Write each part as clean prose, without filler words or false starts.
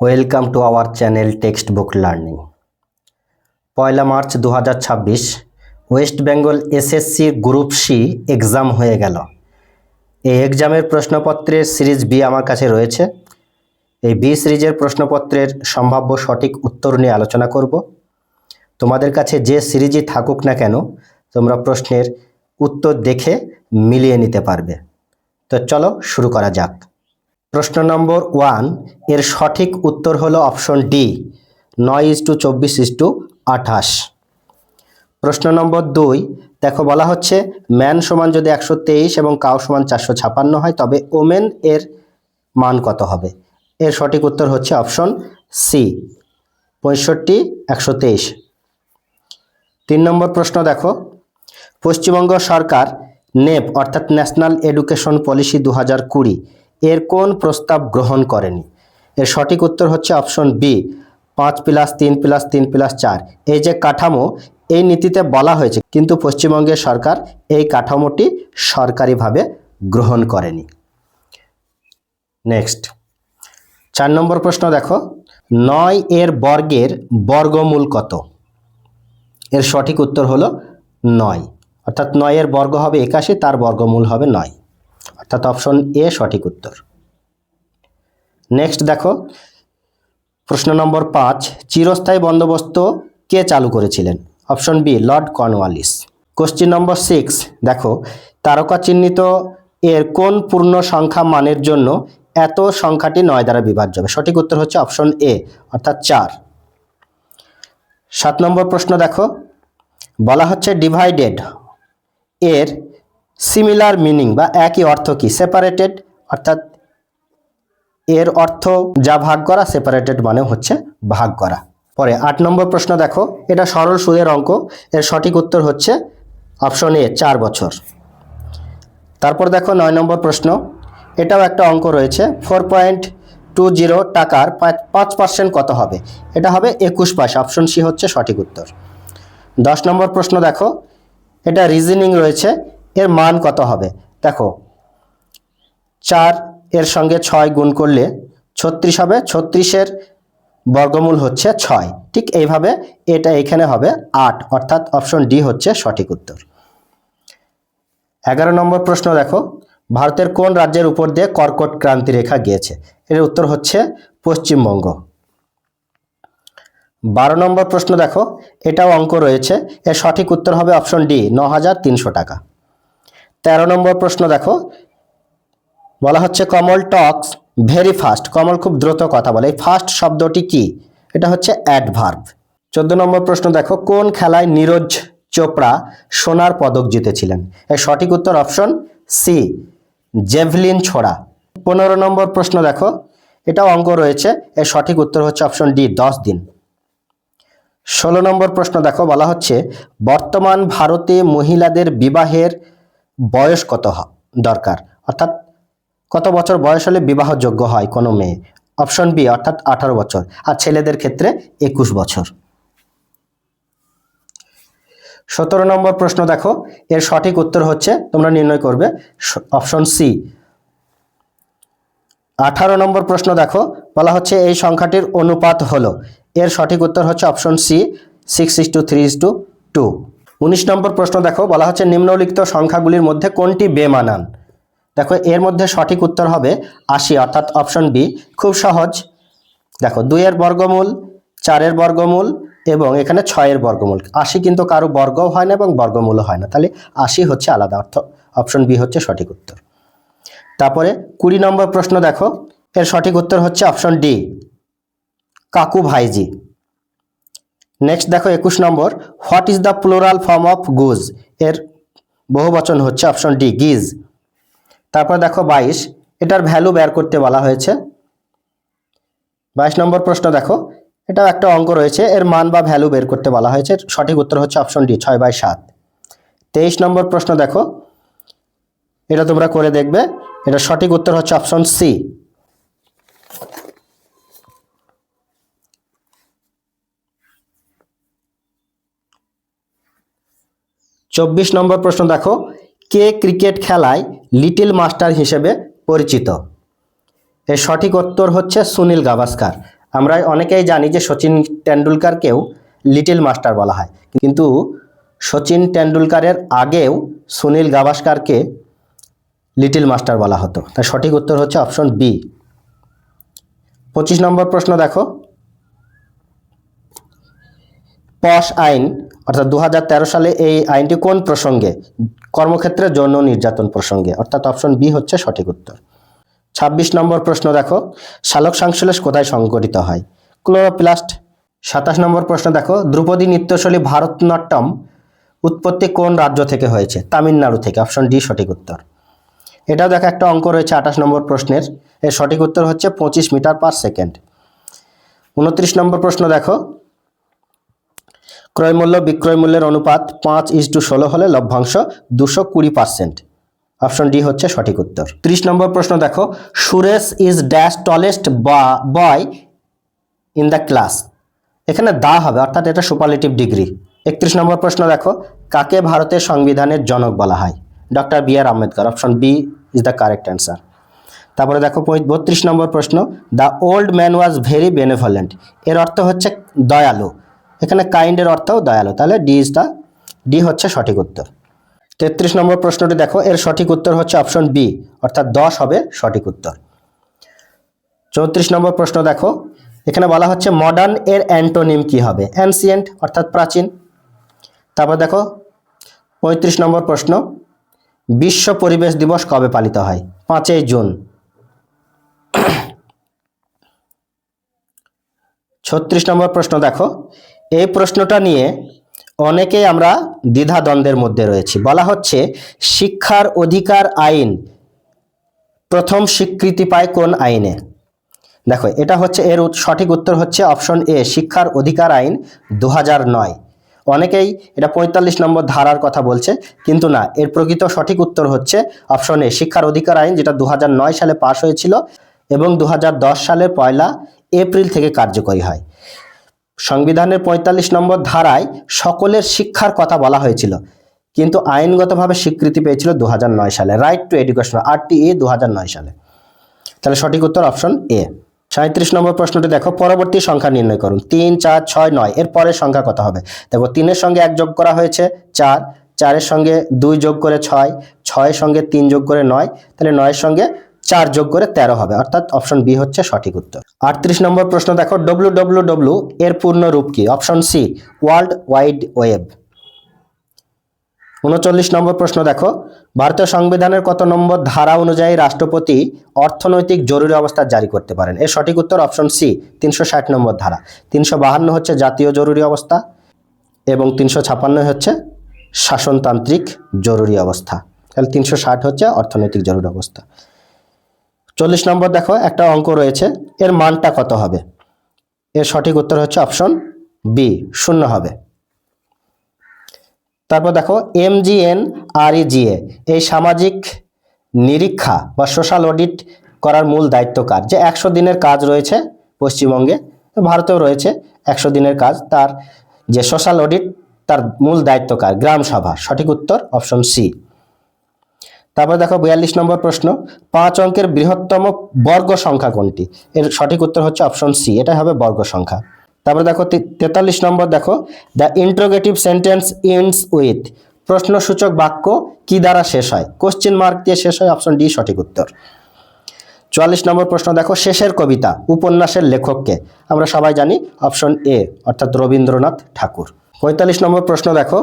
Welcome to our channel text book learning. 1 March 2026 West Bengal SSC group C exam হয়ে গেল। এই এক্সামের প্রশ্নপত্রের series B আমার কাছে রয়েছে। এই বি সিরিজের প্রশ্নপত্রের সম্ভাব্য সঠিক উত্তর নিয়ে আলোচনা করব। তোমাদের কাছে যে সিরিজই থাকুক না কেন, তোমরা প্রশ্নের উত্তর দেখে মিলিয়ে নিতে পারবে। তো চলো শুরু করা যাক। প্রশ্ন নম্বর 1 এর সঠিক উত্তর হলো অপশন ডি 9:24:28। প্রশ্ন নম্বর 2 দেখো, বলা হচ্ছে ম্যান সমান যদি 123 এবং কাউ সমান 456 হয় তবে ওমেন এর মান কত হবে? এর সঠিক উত্তর হচ্ছে অপশন সি 65:123। 3 নম্বর প্রশ্ন দেখো, পশ্চিমবঙ্গ সরকার নেপ অর্থাৎ ন্যাশনাল এডুকেশন পলিসি 2020 এর কোন প্রস্তাব গ্রহণ করেনি? এর সঠিক উত্তর হচ্ছে অপশন বি 5+3+3+4। এই যে কাঠামো, এই নীতিতে বলা হয়েছে, কিন্তু পশ্চিমবঙ্গের সরকার এই কাঠামোটি সরকারিভাবে গ্রহণ করেনি। নেক্সট 4 নম্বর প্রশ্ন দেখো, 9 এর বর্গের বর্গমূল কত? এর সঠিক উত্তর হলো 9, অর্থাৎ 9 এর বর্গ হবে 81, তার বর্গমূল হবে 9, অর্থাৎ অপশন এ সঠিক উত্তর। নেক্সট দেখো, প্রশ্ন নম্বর 5 চিরস্থায়ী বন্দোবস্ত কে চালু করেছিলেন? Option B Lord Cornwallis. Question number 6 দেখো, তারকা চিহ্নিত এর কোন পূর্ণ সংখ্যা মানের জন্য এত সংখ্যাটি 9 দ্বারা বিভাজ্য হবে? সঠিক উত্তর হচ্ছে অপশন এ, অর্থাৎ 4। 7 নম্বর প্রশ্ন দেখো, বলা হচ্ছে ডিভাইডেড এর সিমিলার মিনিং বা একই অর্থ কি? সেপারেটেড, অর্থাৎ এর অর্থ যা ভাগ করা, সেপারেটেড মানে হচ্ছে ভাগ করা। পরে 8 নম্বর প্রশ্ন দেখো, এটা সরল সুদের অঙ্ক, এর সঠিক উত্তর হচ্ছে অপশন এ 4 বছর। তারপর দেখো 9 নম্বর প্রশ্ন, এটাও একটা অঙ্ক রয়েছে, 4.20 টাকার 5% কত হবে? এটা হবে 21 পয়সা, অপশন সি হচ্ছে সঠিক উত্তর। 10 নম্বর প্রশ্ন দেখো, এটা রিজনিং রয়েছে, এর মান কত হবে? দেখো 4 এর সঙ্গে 6 গুণ করলে 36 হবে, 36-এর বর্গমূল হচ্ছে 6, ঠিক এইভাবে এটা এখানে হবে 8, অর্থাৎ অপশন ডি হচ্ছে সঠিক উত্তর। 11 নম্বর প্রশ্ন দেখো, ভারতের কোন রাজ্যের উপর দিয়ে কর্কট ক্রান্তি রেখা গিয়েছে? এর উত্তর হচ্ছে পশ্চিমবঙ্গ। 12 নম্বর প্রশ্ন দেখো, এটাও অঙ্ক রয়েছে, এর সঠিক উত্তর হবে অপশন ডি 9,300 টাকা। 13 নম্বর প্রশ্ন দেখো, বলা হচ্ছে কমল টক্স ভেরি ফাস্ট, কমল খুব দ্রুত কথা বলে, এই ফাস্ট শব্দটি কি? এটা হচ্ছে অ্যাডভার্ব। 14 নম্বর প্রশ্ন দেখো, কোন খেলায় নীরজ চোপড়া সোনার পদক জিতেছিলেন? এর সঠিক উত্তর অপশন সি জেভলিন ছোড়া। 15 নম্বর প্রশ্ন দেখো, এটাও অঙ্ক রয়েছে, এর সঠিক উত্তর হচ্ছে অপশন ডি 10 দিন। 16 নম্বর প্রশ্ন দেখো, বলা হচ্ছে বর্তমান ভারতে মহিলাদের বিবাহের বয়স কত দরকার, অর্থাৎ কত বছর বয়স হলে বিবাহযোগ্য হয় কোনো মেয়ে? অপশন বি অর্থাৎ 18 বছর, আর ছেলেদের ক্ষেত্রে 21 বছর। 17 নম্বর প্রশ্ন দেখো, এর সঠিক উত্তর হচ্ছে, তোমরা নির্ণয় করবে, অপশন সি 18 নম্বর প্রশ্ন দেখো, বলা হচ্ছে এই সংখ্যাটির অনুপাত হলো, এর সঠিক উত্তর হচ্ছে অপশন সি 6:3:2। 19 নম্বর প্রশ্ন দেখো, বলা হচ্ছে নিম্নলিখিত সংখ্যাগুলির মধ্যে কোনটি বেমানান? দেখো এর মধ্যে সঠিক উত্তর হবে 80, অর্থাৎ অপশন বি। খুব সহজ, দেখো 2 এর বর্গমূল, 4 এর বর্গমূল এবং এখানে 6 এর বর্গমূল। 80 কিন্তু কারো বর্গও হয় না এবং বর্গমূলও হয় না, তাহলে 80 হচ্ছে আলাদা, অর্থ অপশন বি হচ্ছে সঠিক উত্তর। তারপরে 20 নম্বর প্রশ্ন দেখো, এর সঠিক উত্তর হচ্ছে অপশন ডি কাকু ভাইজি। নেক্সট দেখো 21 নম্বর, what is the plural form of goose? এর বহুবচন হচ্ছে অপশন ডি গিজ। তারপর দেখো 22, এটার ভ্যালু বের করতে বলা হয়েছে। 22 নম্বর প্রশ্ন দেখো, এটাও একটা অঙ্ক রয়েছে, এর মান বা ভ্যালু বের করতে বলা হয়েছে, সঠিক উত্তর হচ্ছে অপশন ডি 6/7। 23 নম্বর প্রশ্ন দেখো, এটা তোমরা করে দেখবে, এটা সঠিক উত্তর হচ্ছে অপশন সি। 24 নম্বর প্রশ্ন দেখো, কে ক্রিকেট খেলায় লিটল মাস্টার হিসেবে পরিচিত? এর সঠিক উত্তর হচ্ছে সুনীল গাভাস্কার। আমরা অনেকেই জানি যে সচিন টেন্ডুলকারকেও লিটল মাস্টার বলা হয়, কিন্তু সচিন টেন্ডুলকারের আগেও সুনীল গাভাস্কারকে লিটল মাস্টার বলা হতো। তাই সঠিক উত্তর হচ্ছে অপশন বি। 25 নম্বর প্রশ্ন দেখো, পশ আইন অর্থাৎ 2013 সালে এই আইনটি কোন প্রসঙ্গে? কর্মক্ষেত্রে যৌন নির্যাতন প্রসঙ্গে, অর্থাৎ অপশন বি হচ্ছে সঠিক উত্তর। 26 নম্বর প্রশ্ন দেখো, সালোক সংশ্লেষ কোথায় সংঘটিত হয়? ক্লোরোপ্লাস্ট। 27 নম্বর প্রশ্ন দেখো, ধ্রুপদী নৃত্যশৈলী ভারতনাট্যম উৎপত্তি কোন রাজ্য থেকে হয়েছে? তামিলনাড়ু থেকে, অপশন ডি সঠিক উত্তর। এটাও দেখো একটা অঙ্ক রয়েছে 28 নম্বর প্রশ্নের, এর সঠিক উত্তর হচ্ছে 25 মিটার পার সেকেন্ড। 29 নম্বর প্রশ্ন দেখো, ক্রয় মূল্য বিক্রয় মূল্যের অনুপাত 5:16 হলে লভ্যাংশ 220%, অপশন ডি হচ্ছে সঠিক উত্তর। 30 নম্বর প্রশ্ন দেখো, Suresh is dash tallest boy in the class. এখানে দা হবে, অর্থাৎ এটা সুপারলেটিভ ডিগ্রি। 31 নম্বর প্রশ্ন দেখো, কাকে ভারতের সংবিধানের জনক বলা হয়? Doctor B R. Ambedkar, option B is the correct answer. তারপরে দেখো 32 নম্বর প্রশ্ন, the old man was very benevolent, এর অর্থ হচ্ছে দয়ালু। এখানে কাইন্ডের অর্থও দয়ালু, তাহলে ডি হচ্ছে সঠিক উত্তর। 33 নম্বর প্রশ্নটি দেখো, এর সঠিক উত্তর হচ্ছে অপশন বি, অর্থাৎ 10 হবে সঠিক উত্তর। 34 নম্বর প্রশ্ন দেখো, এখানে বলা হচ্ছে মডার্ন এর অ্যান্টোনিম কি হবে? অ্যানসিয়েন্ট, অর্থাৎ প্রাচীন। তারপর দেখো 35 নম্বর প্রশ্ন, বিশ্ব পরিবেশ দিবস কবে পালিত হয়? 5ই জুন। 36 নম্বর প্রশ্ন দেখো, এই প্রশ্নটা নিয়ে অনেকেই আমরা দ্বিধাদ্বন্দ্বের মধ্যে রয়েছি। বলা হচ্ছে শিক্ষার অধিকার আইন প্রথম স্বীকৃতি পায় কোন আইনে? দেখো এটা হচ্ছে এর সঠিক উত্তর হচ্ছে অপশন এ, শিক্ষার অধিকার আইন 2009। অনেকেই এটা 45 নম্বর ধারার কথা বলছে, কিন্তু না, এর প্রকৃত সঠিক উত্তর হচ্ছে অপশন এ, শিক্ষার অধিকার আইন, যেটা 2009 সালে পাশ হয়েছিল এবং 2010 সালের 1 এপ্রিল থেকে কার্যকরী হয়। সংবিধানের 45 নম্বর ধারায় সকলের শিক্ষার কথা বলা হয়েছিল, কিন্তু আইনগতভাবে স্বীকৃতি পেয়েছিল 2009 সালে, রাইট টু এডুকেশন, RTE 2009 সালে। তাহলে সঠিক উত্তর অপশন এ। 37 নম্বর প্রশ্নটি দেখো, পরবর্তী সংখ্যা নির্ণয় করুন। 3, 4, 6, 9 এর পরের সংখ্যা কত হবে? দেখো 3 এর সঙ্গে 1 যোগ করা হয়েছে 4, 4 এর সঙ্গে 2 যোগ করে 6, 6 এর সঙ্গে 3 যোগ করে 9, তাহলে 9 এর সঙ্গে 4 যোগ করে 13 হবে, অর্থাৎ অপশন বি হচ্ছে সঠিক উত্তর। 38 নম্বর প্রশ্ন দেখো, WWW এর পূর্ণ রূপ কি? Option C, world wide web. 39 নম্বর প্রশ্ন দেখো, ভারতীয় সংবিধানের কত নম্বর ধারা অনুযায়ী রাষ্ট্রপতি অর্থনৈতিক জরুরি অবস্থা জারি করতে পারেন? এর সঠিক উত্তর অপশন সি, 360 নম্বর ধারা। 352 হচ্ছে জাতীয় জরুরি অবস্থা এবং 356 হচ্ছে শাসনতান্ত্রিক জরুরি অবস্থা। তাহলে 360 হচ্ছে অর্থনৈতিক জরুরি অবস্থা। 40 নম্বর দেখো, একটা অঙ্ক রয়েছে, এর মানটা কত হবে? এর সঠিক উত্তর হচ্ছে অপশন বি, 0 হবে। তারপর দেখো MGNREGA এই সামাজিক নিরীক্ষা বা সোশ্যাল অডিট করার মূল দায়িত্ব কার? যে 100 দিনের কাজ রয়েছে পশ্চিমবঙ্গে, ভারতেও রয়েছে 100 দিনের কাজ, তার যে সোশ্যাল অডিট তার মূল দায়িত্ব কার? গ্রাম সভা, সঠিক উত্তর অপশন সি। তারপর দেখো 42 নম্বর প্রশ্ন, 5 অঙ্কের বৃহত্তম বর্গ সংখ্যা কোনটি? এর সঠিক উত্তর হচ্ছে অপশন সি, এটা হবে বর্গ সংখ্যা। তারপরে দেখো 43 নম্বর দেখো, the interrogative sentence ends with, প্রশ্নসূচক বাক্য কি দ্বারা শেষ হয়? কোশ্চেন মার্ক দিয়ে শেষ হয়, অপশন ডি সঠিক উত্তর। 44 নম্বর প্রশ্ন দেখো, শেষের কবিতা উপন্যাসের লেখককে? আমরা সবাই জানি অপশন এ, অর্থাৎ রবীন্দ্রনাথ ঠাকুর। 45 নম্বর প্রশ্ন দেখো,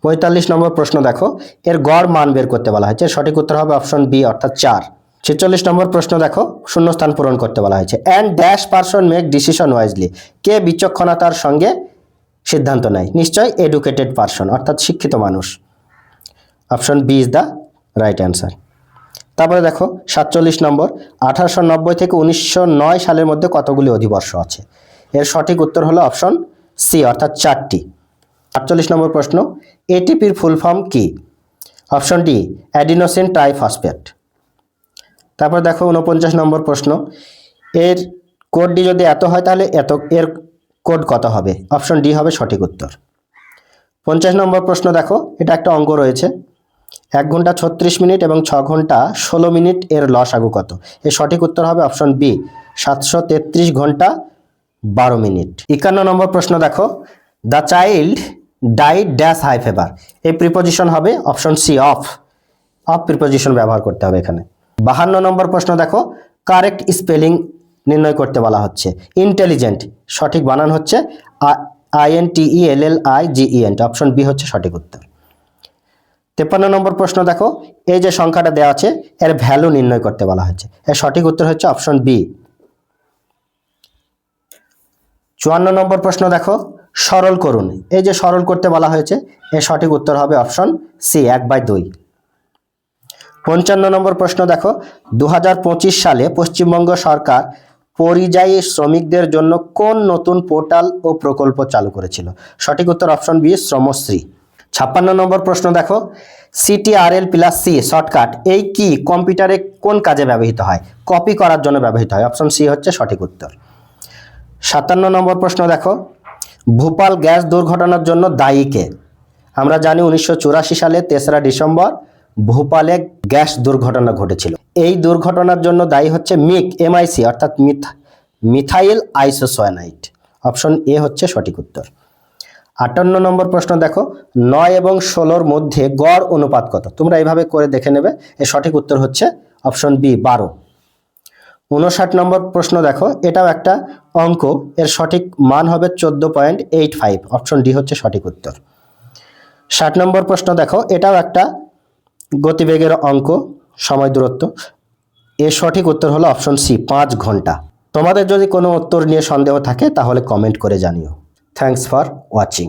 45 নম্বর প্রশ্ন দেখো, এর গড় মান বের করতে বলা হয়েছে, সঠিক উত্তর হবে অপশন বি, অর্থাৎ 4। 46 নম্বর প্রশ্ন দেখো, শূন্যস্থান পূরণ করতে বলা হয়েছে, and dash person make decision wisely, কে বিচক্ষণতার সঙ্গে সিদ্ধান্ত নেয়? নিশ্চয় এডুকেটেড পারসন, অর্থাৎ শিক্ষিত মানুষ, option B is the right answer. তারপরে দেখো 47 নম্বর, 1890 থেকে 1909 সালের মধ্যে কতগুলি অধিবর্ষ আছে? এর সঠিক উত্তর হলো অপশন সি, অর্থাৎ 4টি। 48 নম্বর প্রশ্ন, এটিপির ফুল ফর্ম কি? Option D, adenosine triphosphate. তারপর দেখো 49 নম্বর প্রশ্ন, এর কোডটি যদি এত হয় তাহলে এর কোড কত হবে? অপশন ডি হবে সঠিক উত্তর। 50 নম্বর প্রশ্ন দেখো, এটা একটা অঙ্ক রয়েছে, 1 ঘন্টা 36 মিনিট এবং 6 ঘন্টা 16 মিনিট এর লসাগু কত? এর সঠিক উত্তর হবে অপশন বি, 733 ঘন্টা 12 মিনিট। 51 নম্বর প্রশ্ন দেখো, the child died dash high fever. এই প্রিপোজিশন হবে অপশন সি অফ প্রিপোজিশন ব্যবহার করতে হবে এখানে। 52 নম্বর প্রশ্ন দেখো, কারেক্ট স্পেলিং নির্ণয় করতে বলা হচ্ছে। ইন্টেলিজেন্ট সঠিক বানান হচ্ছে INTELLIGENT, অপশন বি হচ্ছে সঠিক উত্তর। 53 নম্বর প্রশ্ন দেখো, এই যে সংখ্যাটা দেওয়া আছে এর ভ্যালু নির্ণয় করতে বলা হয়েছে। এর সঠিক উত্তর হচ্ছে অপশন বি। 54 নম্বর প্রশ্ন দেখো, সরল করুন। এই যে সরল করতে বলা হয়েছে এর সঠিক উত্তর হবে অপশন সি 1/2। 55 নম্বর প্রশ্ন দেখো, 2025 সালে পশ্চিমবঙ্গ সরকার পরিযায়ী শ্রমিকদের জন্য কোন নতুন পোর্টাল ও প্রকল্প চালু করেছিল? সঠিক উত্তর অপশন বি শ্রমশ্রী। 56 নম্বর প্রশ্ন দেখো, CTRL+C শর্টকাট এই কি কম্পিউটারে কোন কাজে ব্যবহৃত হয়? কপি করার জন্য ব্যবহৃত হয়, অপশন সি হচ্ছে সঠিক উত্তর। 57 নম্বর প্রশ্ন দেখো, ভোপাল গ্যাস দুর্ঘটনার জন্য দায়ী কে? আমরা জানি 1984 সালে 3রা ডিসেম্বর ভোপালে গ্যাস দুর্ঘটনা ঘটেছিল। এই দুর্ঘটনার জন্য দায়ী হচ্ছে MIC অর্থাৎ মিথাইল আইসোসায়ানাইড, অপশন এ হচ্ছে সঠিক উত্তর। 58 নম্বর প্রশ্ন দেখো, 9 এবং 16-র মধ্যে গড় অনুপাত কত? তোমরা এইভাবে করে দেখে নেবে। এর সঠিক উত্তর হচ্ছে অপশন বি 12। 59 নম্বর প্রশ্ন দেখো, এটাও একটা অঙ্ক, এর সঠিক মান হবে 14.85, অপশন ডি হচ্ছে সঠিক উত্তর। 60 নম্বর প্রশ্ন দেখো, এটাও একটা গতিবেগের অঙ্ক, সময় দূরত্ব, এর সঠিক উত্তর হলো অপশন সি 5 ঘন্টা। তোমাদের যদি কোনো উত্তর নিয়ে সন্দেহ থাকে তাহলে কমেন্ট করে জানিও। Thanks for watching.